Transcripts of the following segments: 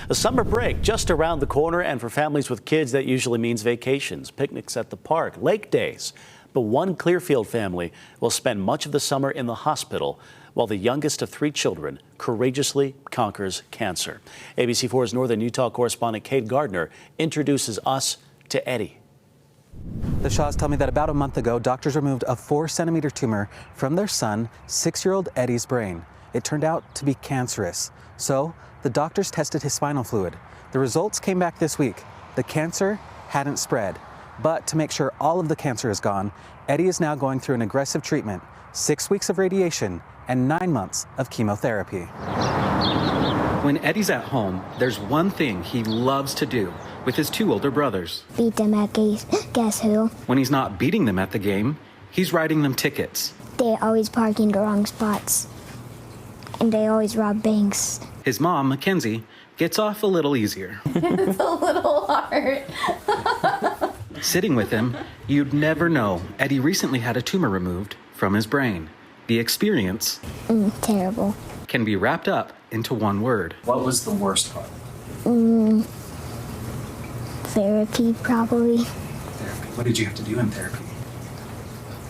A summer break just around the corner, and for families with kids, that usually means vacations, picnics at the park, lake days. But one Clearfield family will spend much of the summer in the hospital while the youngest of 3 children courageously conquers cancer. ABC4's Northern Utah correspondent Kate Gardner introduces us to Eddie. The Shaws tell me that about a month ago, doctors removed a 4-centimeter tumor from their son, 6-year-old Eddie's brain. It turned out to be cancerous. So the doctors tested his spinal fluid. The results came back this week. The cancer hadn't spread. But to make sure all of the cancer is gone, Eddie is now going through an aggressive treatment, 6 weeks of radiation and 9 months of chemotherapy. When Eddie's at home, there's one thing he loves to do with his 2 older brothers. Beat them at Guess Who. When he's not beating them at the game, he's writing them tickets. They always park in the wrong spots, and they always rob banks. His mom, Mackenzie, gets off a little easier. It's a little hard. Sitting with him, you'd never know Eddie recently had a tumor removed from his brain. The experience Terrible. can be wrapped up into one word. What was the worst part? Therapy, probably. Therapy. What did you have to do in therapy?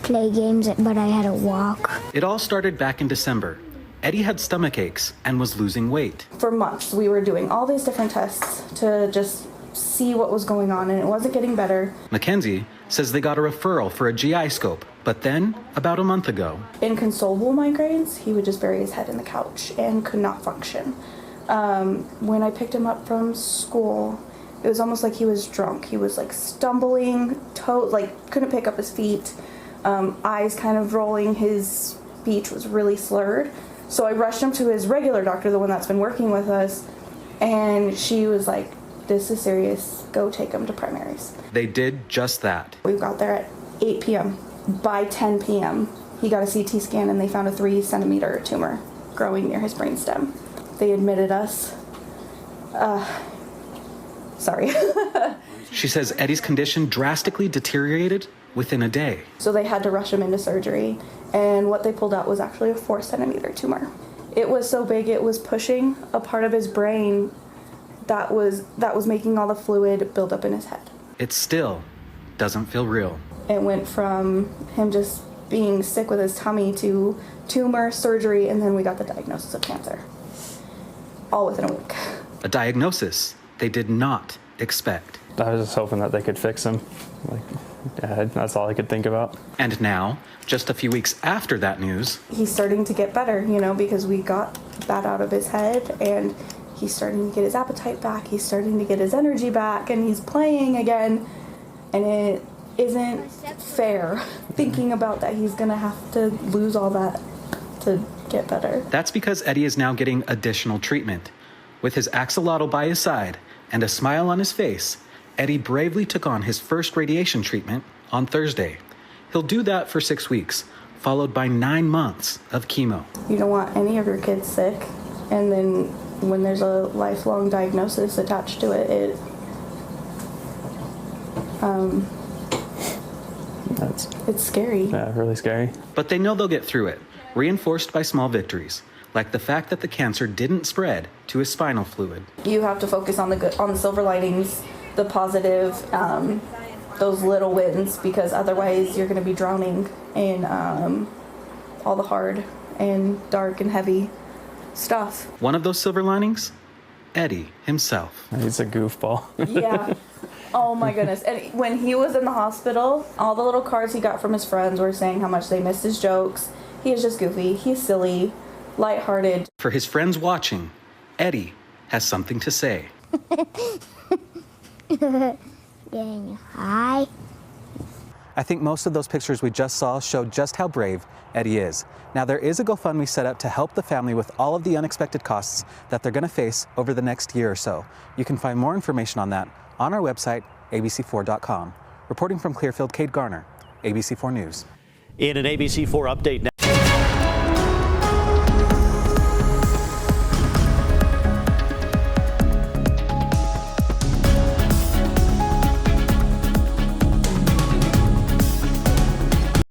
Play games, but I had to walk. It all started back in December. Eddie had stomach aches and was losing weight. For months, we were doing all these different tests to just see what was going on, and it wasn't getting better. Mackenzie says they got a referral for a GI scope, but then, about a month ago, Inconsolable migraines, he would just bury his head in the couch and could not function. When I picked him up from school, it was almost like he was drunk. He was like stumbling, couldn't pick up his feet, eyes kind of rolling, his speech was really slurred. So I rushed him to his regular doctor, the one that's been working with us, and she was like, "This is serious, go take him to primaries." they did just that. We got there at 8 p.m. By 10 p.m., he got a CT scan and they found a 3-centimeter tumor growing near his brainstem. They admitted us. Sorry. She says Eddie's condition drastically deteriorated within a day. So they had to rush him into surgery, and what they pulled out was actually a 4-centimeter tumor. It was so big it was pushing a part of his brain that was making all the fluid build up in his head. It still doesn't feel real. It went from him just being sick with his tummy to tumor, surgery, and then we got the diagnosis of cancer. All within a week. A diagnosis they did not expect. I was just hoping that they could fix him. That's all I could think about. And now, just a few weeks after that news, He's starting to get better, because we got that out of his head, and he's starting to get his appetite back, he's starting to get his energy back, and he's playing again. And it isn't fair thinking about that he's gonna have to lose all that to get better. that's because Eddie is now getting additional treatment. With his axolotl by his side and a smile on his face, Eddie bravely took on his first radiation treatment on Thursday. He'll do that for 6 weeks, followed by 9 months of chemo. You don't want any of your kids sick, and then when there's a lifelong diagnosis attached to it, it's scary. Yeah, really scary. But they know they'll get through it, reinforced by small victories, like the fact that the cancer didn't spread to his spinal fluid. You have to focus on the silver linings, the positive, those little wins, because otherwise you're going to be drowning in all the hard and dark and heavy stuff. One of those silver linings? Eddie himself. He's a goofball. Yeah. Oh my goodness. And when he was in the hospital, all the little cards he got from his friends were saying how much they missed his jokes. He is just goofy. He's silly, lighthearted. For his friends watching, Eddie has something to say. Getting high. I think most of those pictures we just saw show just how brave Eddie is. Now, there is a GoFundMe set up to help the family with all of the unexpected costs that they're going to face over the next year or so. You can find more information on that on our website, abc4.com. Reporting from Clearfield, Kate Garner, ABC4 News. In an ABC4 update now.